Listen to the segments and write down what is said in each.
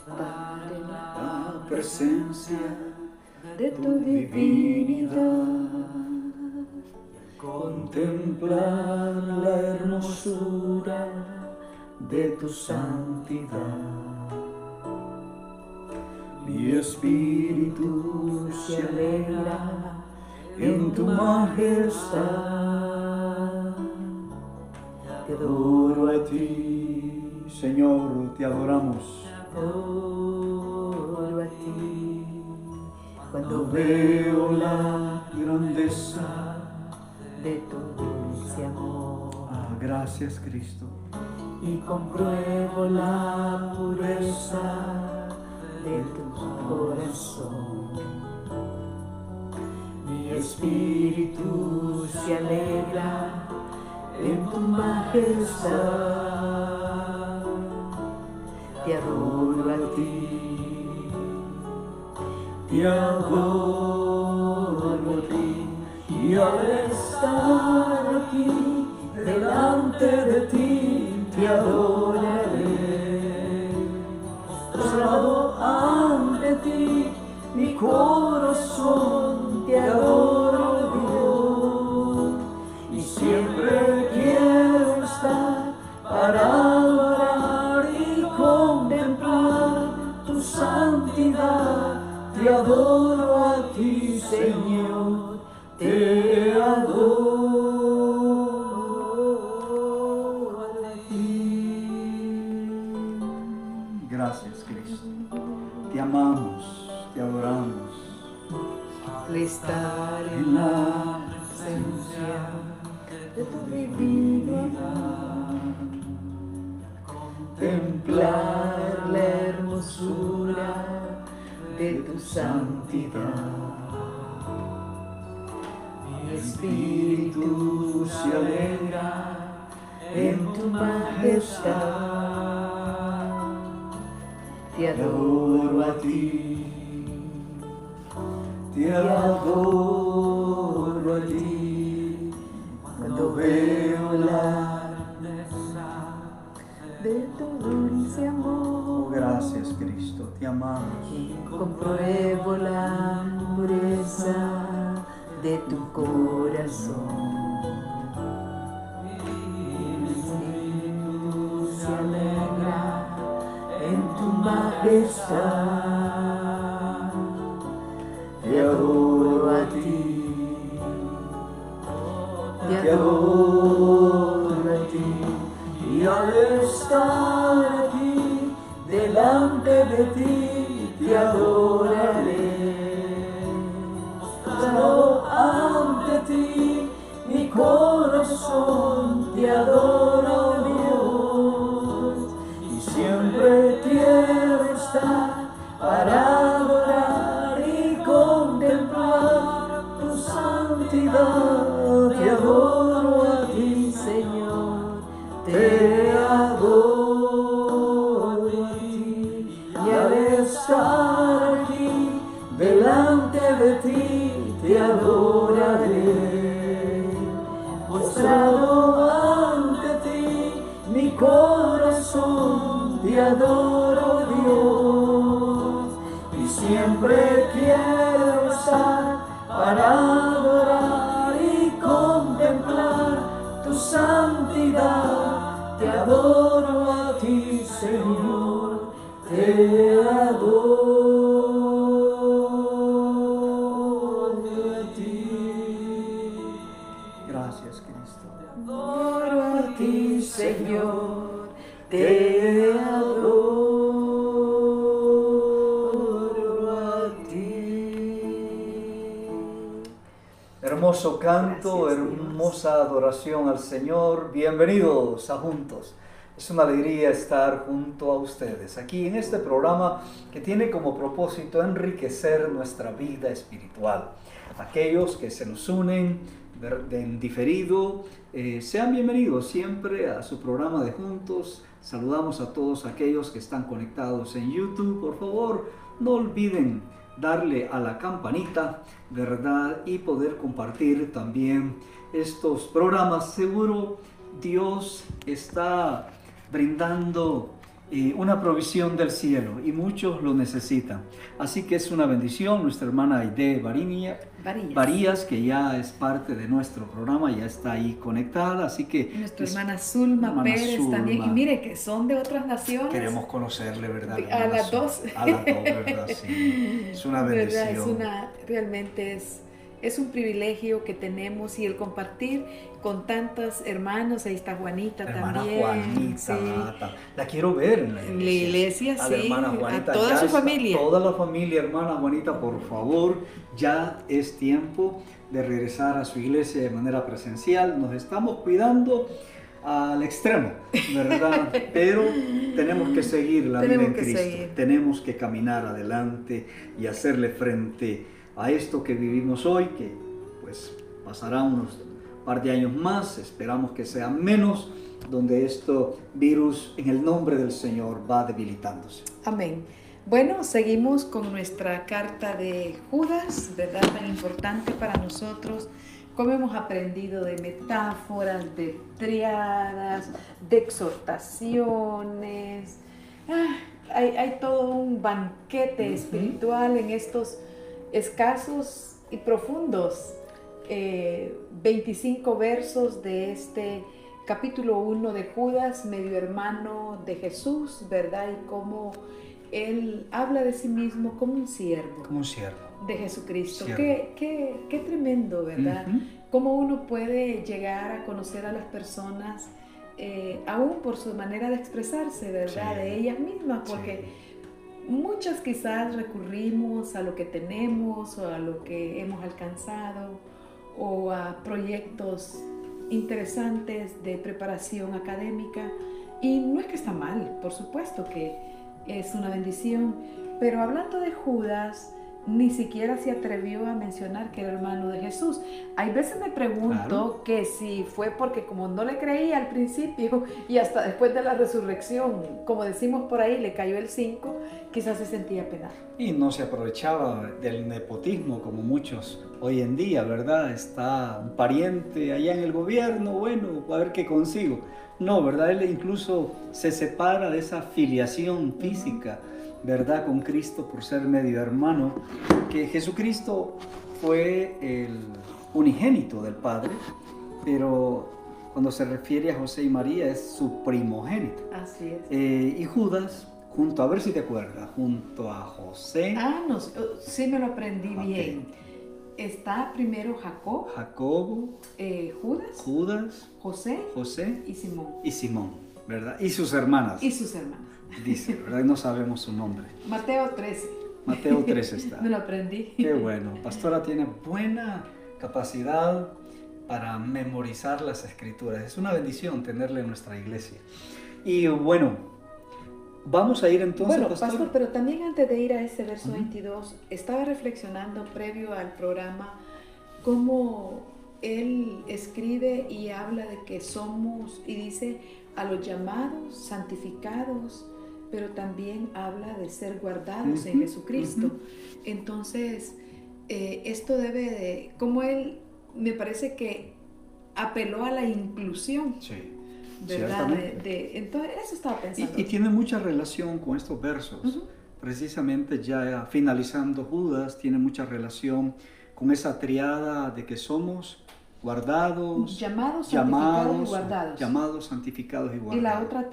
Padre, la presencia de tu divinidad. contemplar la hermosura de tu santidad. Mi espíritu se alegra en tu majestad. Te adoro a ti, Señor, te adoramos. Te adoro a ti. Cuando Veo la grandeza de tu dulce amor gracias, Cristo. y compruebo la pureza de tu corazón. Mi espíritu se alegra en tu majestad. Te adoro a ti, Te adoro a ti, y al estar aquí delante de ti, te adoraré. Postrado ante ti, mi corazón te adoro, Dios, y siempre quiero estar para adorar y contemplar tu santidad. Te adoro a ti, Señor, te adoro a ti. Gracias, Cristo. Te amamos, te adoramos. al estar En en la presencia de tu divinidad, contemplar la hermosura de tu santidad. Mi espíritu se alegra en tu majestad. Te adoro a ti, te adoro a ti. Cuando veo la de tu dulce amor. gracias, Cristo, te amamos. Y compruebo la pureza de tu corazón. Mi espíritu se alegra en tu majestad. Te adoro a ti, Te te adoro a ti. Y al estar aquí delante de ti, te adoraré. Postrado ante ti, mi corazón te adora, Dios, y siempre quiero estar para adorar y contemplar tu santidad. Te adoro a ti, Señor, te adoro a ti, y al estar aquí delante de ti, te adoraré. Postrado ante ti, mi corazón te adoro, Dios, y siempre quiero estar para adorar y contemplar tu santidad. Te adoro a ti, Señor, te adoro a ti. Gracias, Cristo. adoro a ti, Señor, te adoro a ti. Hermoso canto, hermosa adoración al Señor. Bienvenidos a Juntos. Es una alegría estar junto a ustedes aquí en este programa que tiene como propósito enriquecer nuestra vida espiritual. Aquellos que se nos unen en diferido, sean bienvenidos siempre a su programa de Juntos. Saludamos a todos aquellos que están conectados en YouTube. Por favor, no olviden darle a la campanita, ¿verdad? Y poder compartir también estos programas. Seguro Dios está brindando una provisión del cielo y muchos lo necesitan. Así que es una bendición. Nuestra hermana Aide Varías, que ya es parte de nuestro programa, ya está ahí conectada. Así que nuestra hermana Zulma Pérez también. Y mire que son de otras naciones. Queremos conocerle, ¿verdad? A las dos. A las dos, ¿verdad? Sí. Es una bendición. Realmente es un privilegio que tenemos y el compartir con tantos hermanos. Ahí está Juanita hermana también. Juanita, sí. La quiero ver en la iglesia. A Sí, la hermana Juanita, a toda su familia. Toda la familia, hermana Juanita, por favor, ya es tiempo de regresar a su iglesia de manera presencial. Nos estamos cuidando al extremo, ¿verdad? Pero tenemos que seguir la vida en Cristo. Tenemos que caminar adelante y hacerle frente a esto que vivimos hoy, que pues pasará unos par de años más, esperamos que sea menos, donde esto virus en el nombre del Señor va debilitándose. Amén. Bueno, seguimos con nuestra carta de Judas, ¿verdad? Tan importante para nosotros. Como hemos aprendido de metáforas, de triadas, de exhortaciones. Hay todo un banquete espiritual en estos escasos y profundos 25 versos de este capítulo 1 de Judas, medio hermano de Jesús, ¿verdad? Y cómo él habla de sí mismo como un siervo. Como un siervo. De Jesucristo. Qué tremendo, ¿verdad? Cómo uno puede llegar a conocer a las personas aún por su manera de expresarse, ¿verdad? De ellas mismas, porque muchas quizás recurrimos a lo que tenemos o a lo que hemos alcanzado o a proyectos interesantes de preparación académica, y no es que está mal, por supuesto que es una bendición, pero hablando de Judas, ni siquiera se atrevió a mencionar que era hermano de Jesús. Hay veces me pregunto que si fue porque como no le creía al principio y hasta después de la resurrección, como decimos por ahí, le cayó el 5, quizás se sentía penado. Y no se aprovechaba del nepotismo como muchos hoy en día, ¿verdad? Está un pariente allá en el gobierno, bueno, a ver qué consigo. No, ¿verdad? Él incluso se separa de esa filiación física, ¿verdad? Con Cristo por ser medio hermano, que Jesucristo fue el unigénito del Padre, pero cuando se refiere a José y María es su primogénito. Así es. Y Judas, junto, a ver si te acuerdas, junto a José. No, sí me lo aprendí bien. Está primero Jacobo, Judas, José y Simón, ¿verdad? Y sus hermanas. Dice, ¿verdad? No sabemos su nombre. Mateo 13 está. Me lo aprendí. Qué bueno. Pastora tiene buena capacidad para memorizar las escrituras. Es una bendición tenerle en nuestra iglesia. Y bueno, vamos a ir entonces, bueno, pastor, pero también antes de ir a ese verso 22, estaba reflexionando previo al programa cómo él escribe y habla de que somos, y dice, a los llamados, santificados, pero también habla de ser guardados en Jesucristo. Entonces, esto debe de, como él, me parece que apeló a la inclusión. Sí. ¿Verdad? Entonces, eso estaba pensando. Y tiene mucha relación con estos versos. Precisamente ya finalizando Judas, tiene mucha relación con esa triada de que somos guardados, llamados, santificados y guardados. Llamados, santificados y guardados. Y la otra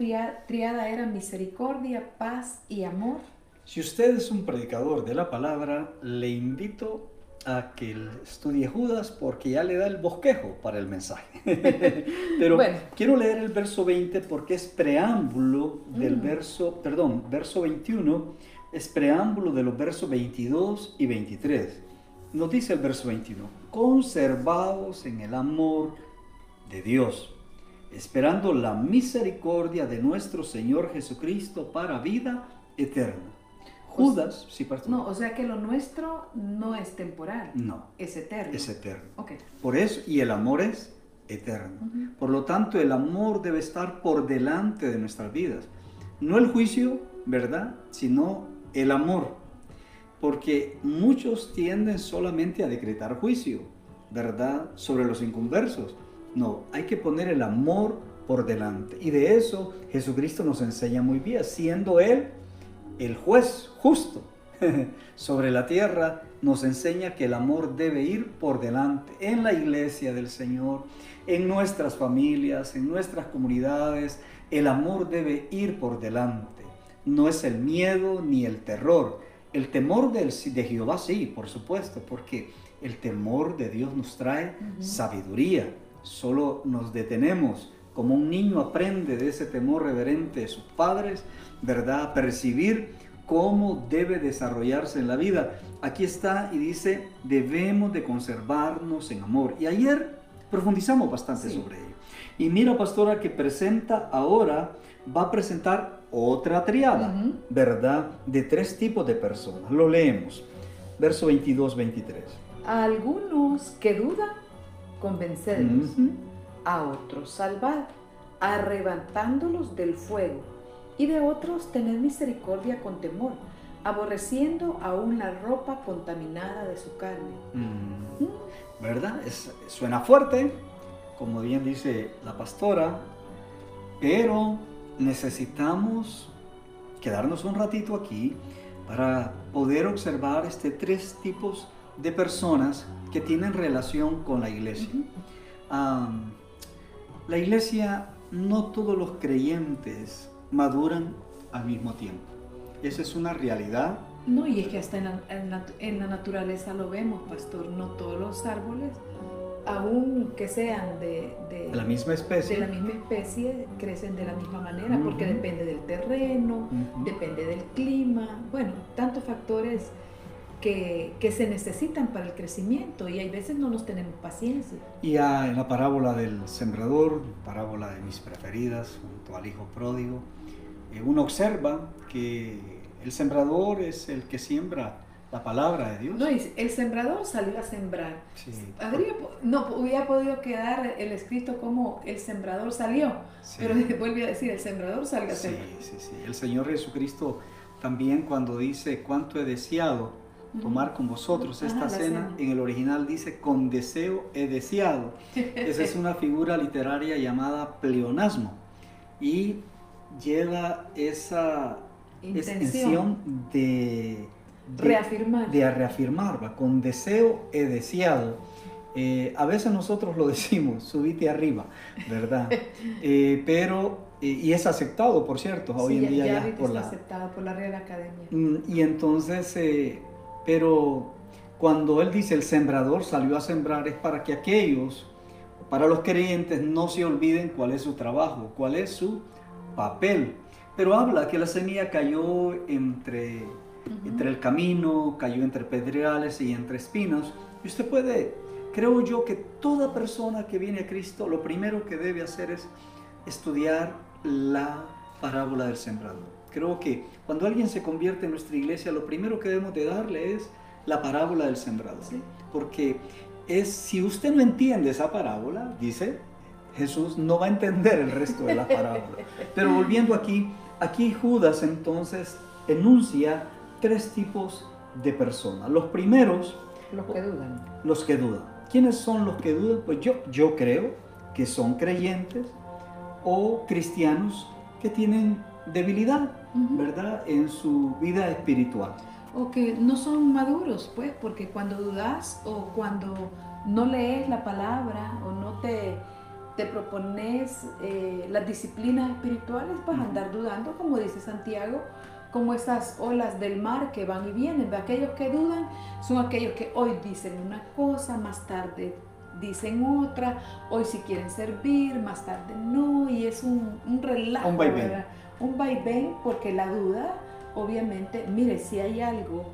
triada era misericordia, paz y amor. Si usted es un predicador de la palabra, le invito a que estudie Judas porque ya le da el bosquejo para el mensaje. Pero bueno, quiero leer el verso 20 porque es preámbulo del verso 21, es preámbulo de los versos 22 y 23. Nos dice el verso 21, conservados en el amor de Dios, esperando la misericordia de nuestro Señor Jesucristo para vida eterna. Judas, sí, pastor. No, o sea que lo nuestro no es temporal. No. Es eterno. Es eterno. Okay. Por eso, y el amor es eterno. Por lo tanto, el amor debe estar por delante de nuestras vidas. No el juicio, ¿verdad? Sino el amor. Porque muchos tienden solamente a decretar juicio, ¿verdad? Sobre los inconversos. No, hay que poner el amor por delante. Y de eso Jesucristo nos enseña muy bien, siendo Él el juez justo sobre la tierra, nos enseña que el amor debe ir por delante en la iglesia del Señor, en nuestras familias, en nuestras comunidades. El amor debe ir por delante. No es el miedo ni el terror. El temor de Jehová sí, por supuesto, porque el temor de Dios nos trae sabiduría. Solo nos detenemos, como un niño aprende de ese temor reverente de sus padres, ¿verdad? A percibir cómo debe desarrollarse en la vida. Aquí está y dice, debemos de conservarnos en amor. Y ayer profundizamos bastante sobre ello. Y mira, pastora, que presenta ahora, va a presentar otra triada, ¿verdad? De 3 tipos de personas. Lo leemos. Verso 22-23. A algunos que dudan, convencerlos. A otros salvad, arrebatándolos del fuego. Y de otros tener misericordia con temor, aborreciendo aún la ropa contaminada de su carne. ¿Verdad? Suena fuerte, como bien dice la pastora, pero necesitamos quedarnos un ratito aquí para poder observar 3 tipos de personas que tienen relación con la iglesia. La iglesia, no todos los creyentes maduran al mismo tiempo. Esa es una realidad. No, y es que hasta en la naturaleza lo vemos, pastor. No todos los árboles, aun que sean de la misma especie, crecen de la misma manera, porque depende del terreno, depende del clima, bueno, tantos factores que se necesitan para el crecimiento, y hay veces no nos tenemos paciencia. Y en la parábola del sembrador, parábola de mis preferidas, junto al hijo pródigo, uno observa que el sembrador es el que siembra la palabra de Dios. No, el sembrador salió a sembrar. Sí. Hubiera podido quedar el escrito como el sembrador salió, pero vuelve a decir, el sembrador salió a sembrar. Sí. El Señor Jesucristo también, cuando dice cuánto he deseado tomar con vosotros esta cena, en el original dice con deseo he deseado. Esa es una figura literaria llamada pleonasmo y lleva esa intención de reafirmar, ¿va? Con deseo he deseado. A veces nosotros lo decimos, subite arriba, ¿verdad? Y es aceptado, por cierto, hoy en día ya aceptado por la Real Academia. Y entonces, pero cuando él dice el sembrador salió a sembrar, es para que para los creyentes, no se olviden cuál es su trabajo, cuál es su papel. Pero habla que la semilla cayó entre el camino, cayó entre pedregales y entre espinos. Y usted creo yo que toda persona que viene a Cristo, lo primero que debe hacer es estudiar la parábola del sembrador. Creo que cuando alguien se convierte en nuestra iglesia, lo primero que debemos de darle es la parábola del sembrador. ¿Sí? Porque si usted no entiende esa parábola, dice Jesús, no va a entender el resto de la parábola. Pero volviendo aquí Judas entonces enuncia 3 tipos de personas. Los primeros, los que dudan. ¿Quiénes son los que dudan? Pues yo creo que son creyentes o cristianos que tienen debilidad, ¿verdad?, en su vida espiritual. O que no son maduros, pues, porque cuando dudas o cuando no lees la palabra o no te propones las disciplinas espirituales, vas a andar dudando, como dice Santiago, como esas olas del mar que van y vienen. Aquellos que dudan son aquellos que hoy dicen una cosa, más tarde dicen otra, hoy sí quieren servir, más tarde no, y es un relajo, un vaivén, porque la duda, obviamente, mire, si hay algo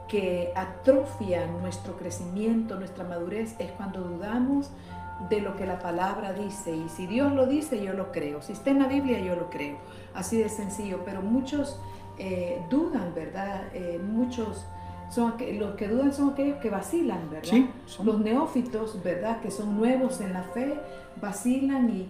que atrofia nuestro crecimiento, nuestra madurez, es cuando dudamos de lo que la palabra dice. Y si Dios lo dice, yo lo creo. Si está en la Biblia, yo lo creo. Así de sencillo. Pero muchos dudan, ¿verdad? Los que dudan son aquellos que vacilan, ¿verdad? Sí, los neófitos, ¿verdad? Que son nuevos en la fe, vacilan,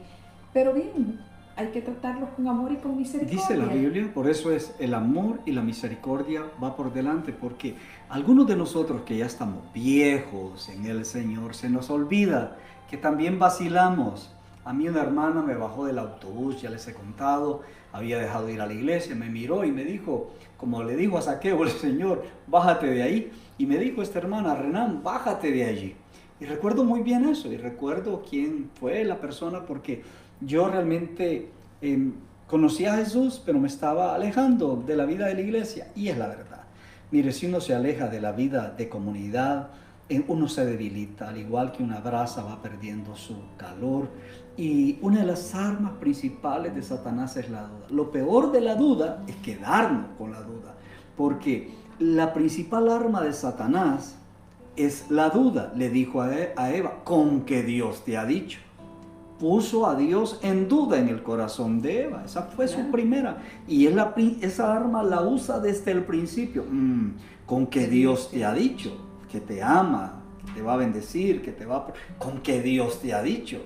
pero bien, hay que tratarlos con amor y con misericordia. Dice la Biblia, por eso es el amor y la misericordia va por delante, porque algunos de nosotros que ya estamos viejos en el Señor, se nos olvida que también vacilamos, A mí una hermana me bajó del autobús, ya les he contado, había dejado de ir a la iglesia, me miró y me dijo, como le dijo a Zaqueo el Señor, bájate de ahí. Y me dijo esta hermana, Renan, bájate de allí. Y recuerdo muy bien eso, y recuerdo quién fue la persona, porque yo realmente conocí a Jesús, pero me estaba alejando de la vida de la iglesia, y es la verdad. Mire, si uno se aleja de la vida de comunidad, uno se debilita, al igual que una brasa va perdiendo su calor. Y una de las armas principales de Satanás es la duda. Lo peor de la duda es quedarnos con la duda, porque la principal arma de Satanás es la duda. Le dijo a Eva, con que Dios te ha dicho. Puso a Dios en duda en el corazón de Eva. Esa fue su primera. Y esa arma la usa desde el principio. Con que Dios te ha dicho, que te ama, que te va a bendecir, con que Dios te ha dicho.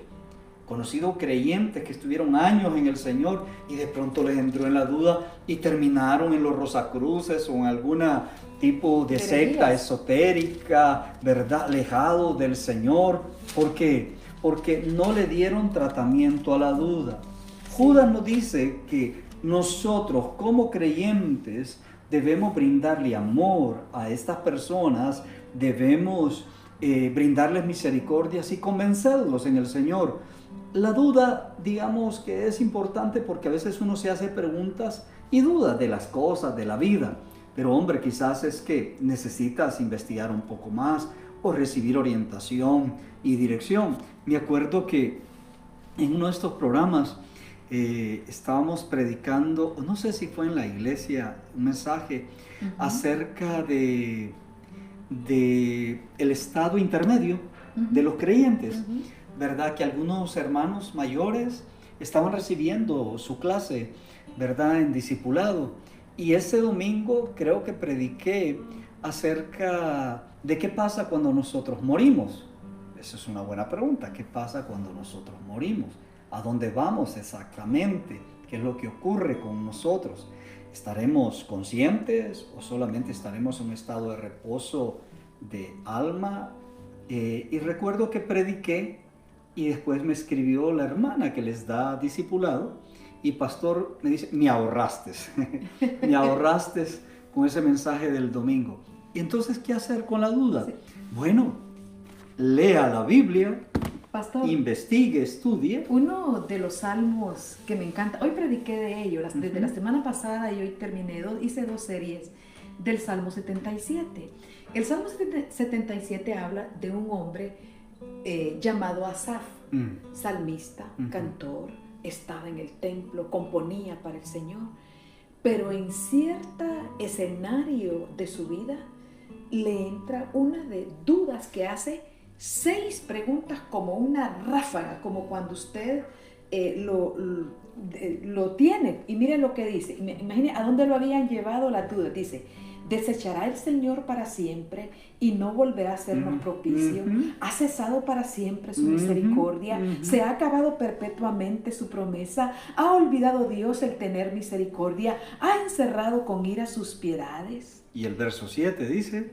Conocido creyentes que estuvieron años en el Señor y de pronto les entró en la duda y terminaron en los Rosacruces o en alguna tipo de secta esotérica, ¿verdad? Alejado del Señor. ¿Por qué? Porque no le dieron tratamiento a la duda. Judas nos dice que nosotros como creyentes debemos brindarle amor a estas personas, debemos brindarles misericordias y convencerlos en el Señor. La duda, digamos que es importante porque a veces uno se hace preguntas y duda de las cosas, de la vida. Pero hombre, quizás es que necesitas investigar un poco más o recibir orientación y dirección. Me acuerdo que en uno de estos programas estábamos predicando, no sé si fue en la iglesia, un mensaje acerca de el estado intermedio de los creyentes. ¿Verdad? Que algunos hermanos mayores estaban recibiendo su clase, ¿verdad? En discipulado. Y ese domingo creo que prediqué acerca de qué pasa cuando nosotros morimos. Esa es una buena pregunta. ¿Qué pasa cuando nosotros morimos? ¿A dónde vamos exactamente? ¿Qué es lo que ocurre con nosotros? ¿Estaremos conscientes o solamente estaremos en un estado de reposo de alma? Y recuerdo que prediqué. Y después me escribió la hermana que les da discipulado y pastor me dice, me ahorraste con ese mensaje del domingo. Y entonces, ¿qué hacer con la duda? Sí. Bueno, lea la Biblia, pastor, investigue, estudie. Uno de los salmos que me encanta, hoy prediqué de ello, desde la semana pasada y hoy terminé, hice 2 series del Salmo 77. El Salmo 77 habla de un hombre llamado Asaf, salmista, cantor, estaba en el templo, componía para el Señor, pero en cierto escenario de su vida le entra una de dudas que hace 6 preguntas como una ráfaga, como cuando usted lo tiene. Y mire lo que dice, imagine a dónde lo habían llevado la duda. Dice, ¿desechará el Señor para siempre y no volverá a sernos propicio? ¿Ha cesado para siempre su misericordia? ¿Se ha acabado perpetuamente su promesa? ¿Ha olvidado Dios el tener misericordia? ¿Ha encerrado con ira sus piedades? Y el verso 7 dice...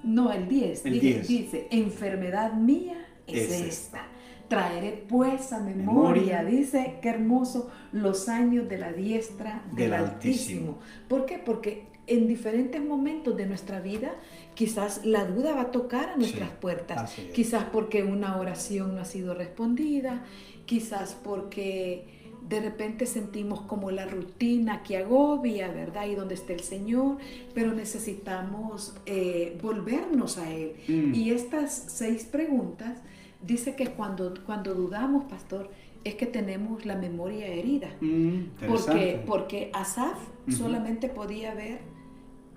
No, el 10. Dice, enfermedad mía es esta. Traeré pues a memoria, dice, qué hermoso, los años de la diestra del Altísimo. ¿Por qué? Porque en diferentes momentos de nuestra vida, quizás la duda va a tocar a nuestras puertas. Quizás porque una oración no ha sido respondida, quizás porque de repente sentimos como la rutina que agobia, ¿verdad? Y donde está el Señor, pero necesitamos volvernos a Él. Y estas 6 preguntas, dice que cuando dudamos, pastor, es que tenemos la memoria herida. Porque Asaf solamente podía ver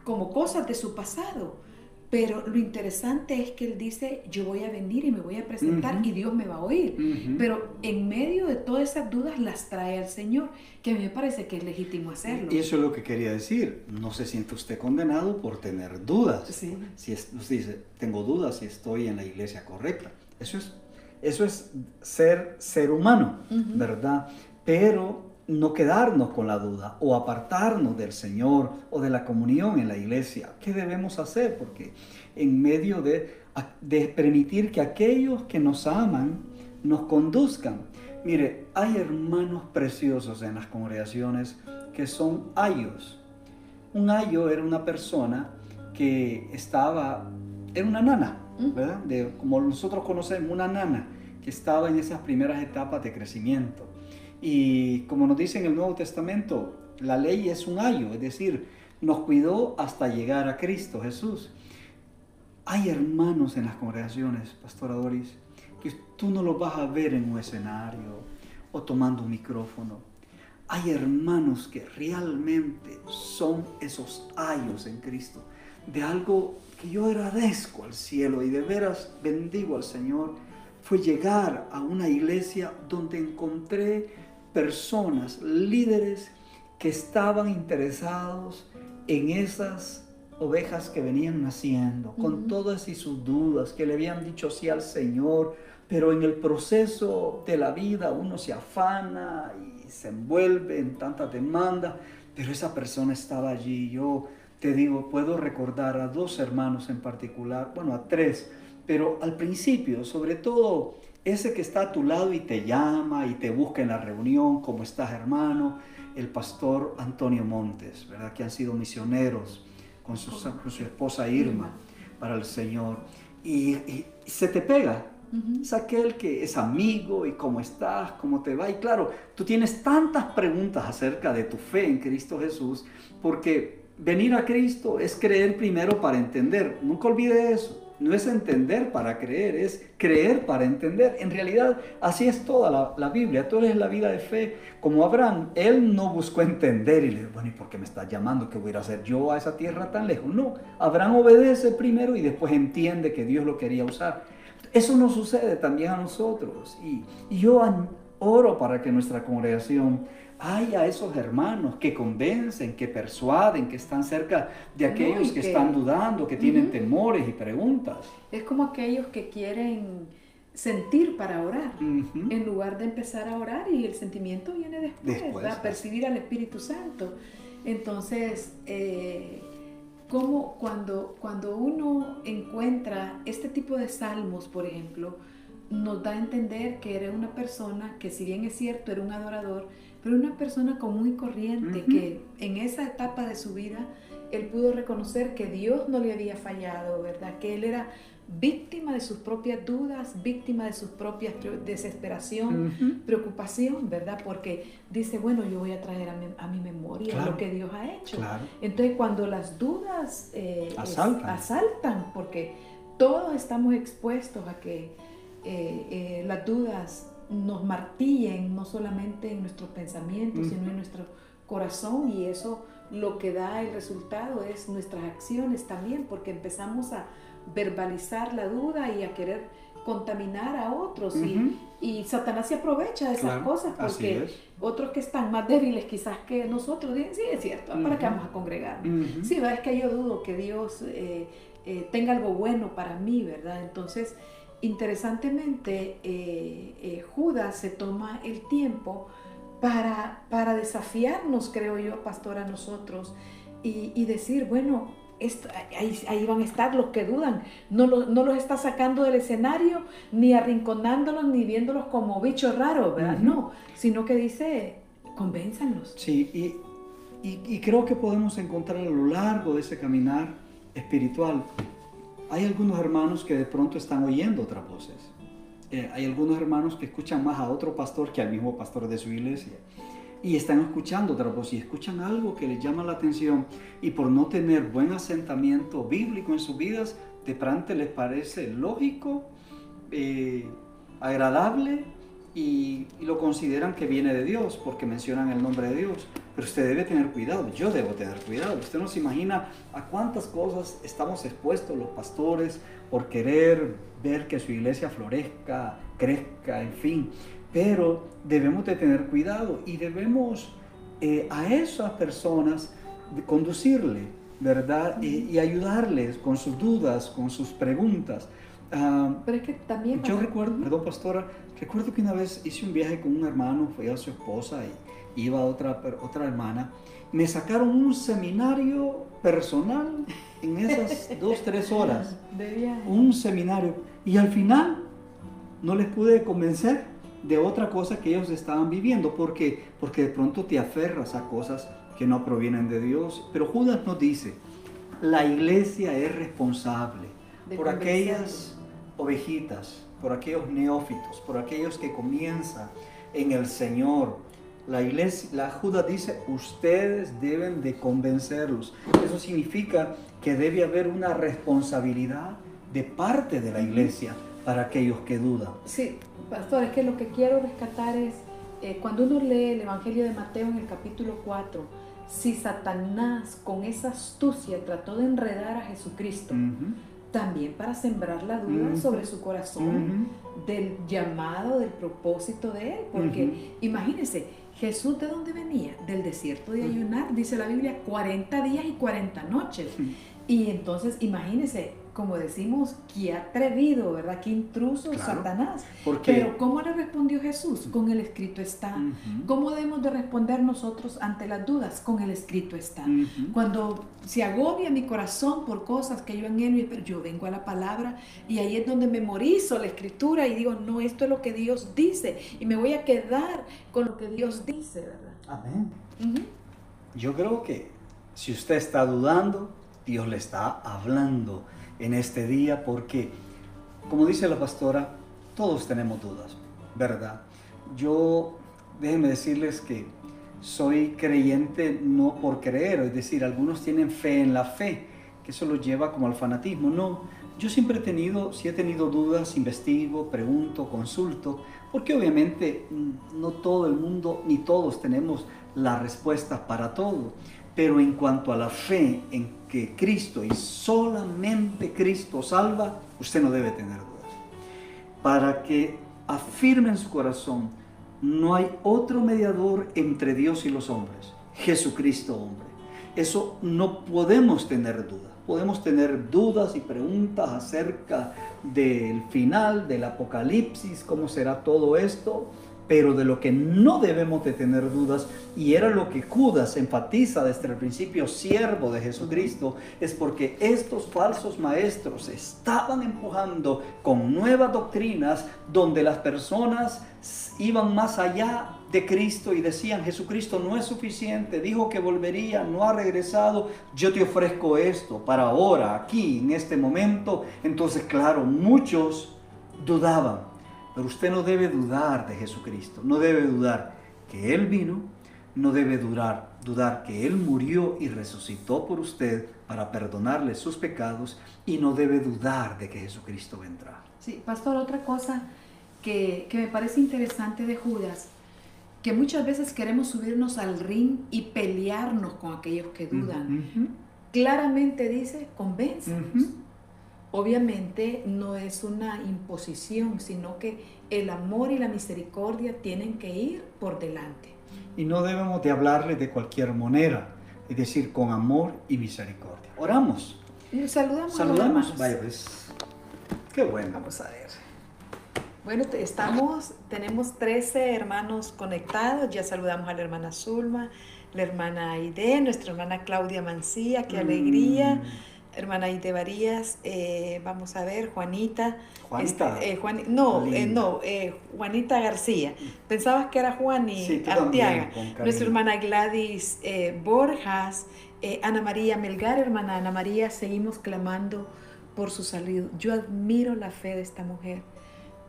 como cosas de su pasado. Pero lo interesante es que él dice, yo voy a venir y me voy a presentar y Dios me va a oír. Pero en medio de todas esas dudas las trae al Señor, que a mí me parece que es legítimo hacerlo. Y eso es lo que quería decir. No se siente usted condenado por tener dudas. Sí. Usted dice, tengo dudas si estoy en la iglesia correcta. Eso es ser humano, ¿verdad? Pero no quedarnos con la duda o apartarnos del Señor o de la comunión en la iglesia. ¿Qué debemos hacer? Porque en medio de permitir que aquellos que nos aman nos conduzcan. Mire, hay hermanos preciosos en las congregaciones que son ayos. Un ayo era una persona que era una nana, ¿verdad? Como nosotros conocemos, una nana que estaba en esas primeras etapas de crecimiento. Y como nos dice en el Nuevo Testamento, la ley es un ayo, es decir, nos cuidó hasta llegar a Cristo Jesús. Hay hermanos en las congregaciones, Pastora Doris, que tú no los vas a ver en un escenario o tomando un micrófono. Hay hermanos que realmente son esos ayos en Cristo, de algo que yo agradezco al cielo y de veras bendigo al Señor, fue llegar a una iglesia donde encontré personas, líderes que estaban interesados en esas ovejas que venían naciendo, con todas y sus dudas, que le habían dicho sí al Señor, pero en el proceso de la vida uno se afana y se envuelve en tantas demandas, pero esa persona estaba allí. Yo te digo, puedo recordar a 2 hermanos en particular, bueno, a 3, pero al principio, sobre todo, ese que está a tu lado y te llama y te busca en la reunión, ¿cómo estás, hermano? El pastor Antonio Montes, ¿verdad? Que han sido misioneros con su esposa Irma para el Señor. Y se te pega. Es aquel que es amigo y cómo estás, cómo te va. Y claro, tú tienes tantas preguntas acerca de tu fe en Cristo Jesús, porque venir a Cristo es creer primero para entender. Nunca olvide eso. No es entender para creer, es creer para entender. En realidad, así es toda la Biblia, toda es la vida de fe. Como Abraham, él no buscó entender y le dijo, bueno, ¿y por qué me estás llamando? ¿Qué voy a ir a hacer yo a esa tierra tan lejos? No, Abraham obedece primero y después entiende que Dios lo quería usar. Eso nos sucede también a nosotros. Y yo oro para que nuestra congregación haya esos hermanos que convencen, que persuaden, que están cerca de aquellos que están dudando, que tienen temores y preguntas. Es como aquellos que quieren sentir para orar, en lugar de empezar a orar, y el sentimiento viene después. ¿Verdad? Percibir al Espíritu Santo. Entonces, como cuando uno encuentra este tipo de salmos, por ejemplo, nos da a entender que era una persona que, si bien es cierto, era un adorador, pero una persona común y corriente, que en esa etapa de su vida, él pudo reconocer que Dios no le había fallado, ¿verdad? Que él era víctima de sus propias dudas, víctima de sus propias desesperación, preocupación, ¿verdad? Porque dice, bueno, yo voy a traer a mi memoria lo que Dios ha hecho. Entonces, cuando las dudas asaltan, porque todos estamos expuestos a que las dudas nos martillen, no solamente en nuestros pensamientos, sino en nuestro corazón, y eso lo que da el resultado es nuestras acciones también, porque empezamos a verbalizar la duda y a querer contaminar a otros, y Satanás se aprovecha de esas cosas, porque otros que están más débiles quizás que nosotros dicen, sí, es cierto, ¿para qué vamos a congregar? Sí, es que yo dudo que Dios tenga algo bueno para mí, ¿verdad? Entonces, interesantemente, Judas se toma el tiempo para desafiarnos, creo yo, pastor, a nosotros, y decir, bueno, ahí van a estar los que dudan. No los está sacando del escenario, ni arrinconándolos, ni viéndolos como bichos raros, ¿verdad? No, sino que dice, convénzanlos. Sí, y creo que podemos encontrar a lo largo de ese caminar espiritual. Hay algunos hermanos que de pronto están oyendo otras voces. Hay algunos hermanos que escuchan más a otro pastor que al mismo pastor de su iglesia. Y están escuchando otra voz y escuchan algo que les llama la atención. Y por no tener buen asentamiento bíblico en sus vidas, de pronto les parece lógico, agradable, y lo consideran que viene de Dios porque mencionan el nombre de Dios. Pero usted debe tener cuidado, yo debo tener cuidado. Usted no se imagina a cuántas cosas estamos expuestos los pastores por querer ver que su iglesia florezca, crezca, en fin. Pero debemos de tener cuidado y debemos a esas personas conducirle, ¿verdad? Y ayudarles con sus dudas, con sus preguntas. Pero es que también... Yo recuerdo, perdón, pastora, recuerdo que una vez hice un viaje con un hermano, fui a su esposa y iba a otra hermana. Me sacaron un seminario personal en esas 2-3 horas. De viaje. Un seminario. Y al final no les pude convencer de otra cosa que ellos estaban viviendo, porque de pronto te aferras a cosas que no provienen de Dios. Pero Judas nos dice, la iglesia es responsable por aquellas ovejitas, por aquellos neófitos, por aquellos que comienzan en el Señor. La Judas dice, ustedes deben de convencerlos. Eso significa que debe haber una responsabilidad de parte de la iglesia para aquellos que dudan. Sí, pastor, es que lo que quiero rescatar es, cuando uno lee el Evangelio de Mateo en el capítulo 4, si Satanás con esa astucia trató de enredar a Jesucristo, también para sembrar la duda sobre su corazón del llamado, del propósito de él, porque imagínense, Jesús, ¿de dónde venía? Del desierto de ayunar, dice la Biblia, 40 días y 40 noches. Y entonces, imagínense, como decimos, qué atrevido, ¿verdad? Qué intruso, claro, Satanás. Pero ¿cómo le respondió Jesús? Con el escrito está. ¿Cómo debemos de responder nosotros ante las dudas? Con el escrito está. Cuando se agobia mi corazón por cosas que yo anhelo, pero yo vengo a la palabra y ahí es donde memorizo la escritura y digo, no, esto es lo que Dios dice y me voy a quedar con lo que Dios dice, ¿verdad? Amén. Yo creo que si usted está dudando, Dios le está hablando en este día, porque como dice la pastora, todos tenemos dudas, ¿verdad? Yo, déjenme decirles que soy creyente no por creer, es decir, algunos tienen fe en la fe, que eso los lleva como al fanatismo. No, yo siempre si he tenido dudas, investigo, pregunto, consulto, porque obviamente no todo el mundo, ni todos tenemos la respuesta para todo. Pero en cuanto a la fe en que Cristo y solamente Cristo salva, usted no debe tener dudas. Para que afirme en su corazón, no hay otro mediador entre Dios y los hombres, Jesucristo hombre. Eso no podemos tener dudas. Podemos tener dudas y preguntas acerca del final, del Apocalipsis, cómo será todo esto, pero de lo que no debemos de tener dudas, y era lo que Judas enfatiza desde el principio, siervo de Jesucristo, es porque estos falsos maestros estaban empujando con nuevas doctrinas donde las personas iban más allá de Cristo y decían, Jesucristo no es suficiente, dijo que volvería, no ha regresado, yo te ofrezco esto para ahora, aquí, en este momento. Entonces, claro, muchos dudaban. Pero usted no debe dudar de Jesucristo, no debe dudar que Él vino, no debe dudar que Él murió y resucitó por usted para perdonarle sus pecados, y no debe dudar de que Jesucristo vendrá. Sí, pastor, otra cosa que me parece interesante de Judas, que muchas veces queremos subirnos al ring y pelearnos con aquellos que dudan. Claramente dice, convénzanos. Obviamente no es una imposición, sino que el amor y la misericordia tienen que ir por delante. Y no debemos de hablarle de cualquier manera, es decir, con amor y misericordia. Oramos. Saludamos a los hermanos. Vaya, pues, qué bueno. Vamos a ver. Bueno, tenemos 13 hermanos conectados. Ya saludamos a la hermana Zulma, la hermana Aide, nuestra hermana Claudia Mancía, qué alegría. Hermana Aide Varías, vamos a ver, Juanita. Juanita García. Pensabas que era Juani Arteaga. Nuestra hermana Gladys Borjas, Ana María Melgar, hermana Ana María, seguimos clamando por su salud. Yo admiro la fe de esta mujer,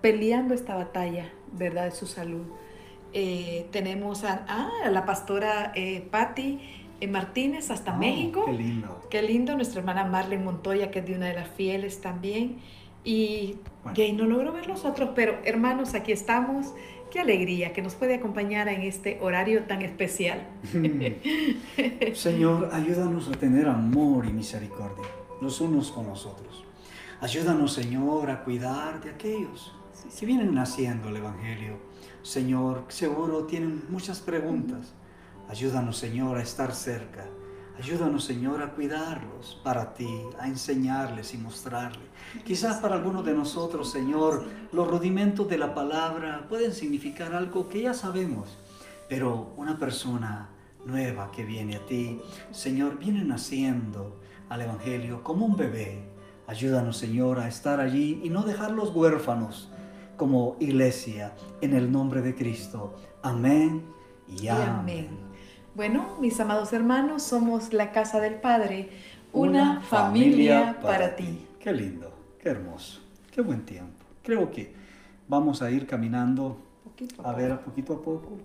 peleando esta batalla, ¿verdad?, de su salud. Tenemos a la pastora Patti Martínez hasta México. Qué lindo. Qué lindo. Nuestra hermana Marlene Montoya, que es de una de las fieles también. Y ahí no logro ver los otros, pero hermanos, aquí estamos. Qué alegría que nos puede acompañar en este horario tan especial. Señor, ayúdanos a tener amor y misericordia los unos con los otros. Ayúdanos, Señor, a cuidar de aquellos que vienen naciendo el Evangelio. Señor, seguro tienen muchas preguntas. Ayúdanos, Señor, a estar cerca. Ayúdanos, Señor, a cuidarlos para ti, a enseñarles y mostrarles. Quizás para algunos de nosotros, Señor, los rudimentos de la palabra pueden significar algo que ya sabemos, pero una persona nueva que viene a ti, Señor, viene naciendo al Evangelio como un bebé. Ayúdanos, Señor, a estar allí y no dejarlos huérfanos, como iglesia, en el nombre de Cristo. Amén y amén. Bueno, mis amados hermanos, somos la Casa del Padre, una familia para ti. Qué lindo, qué hermoso, qué buen tiempo. Creo que vamos a ir caminando, Poquito poquito a poco.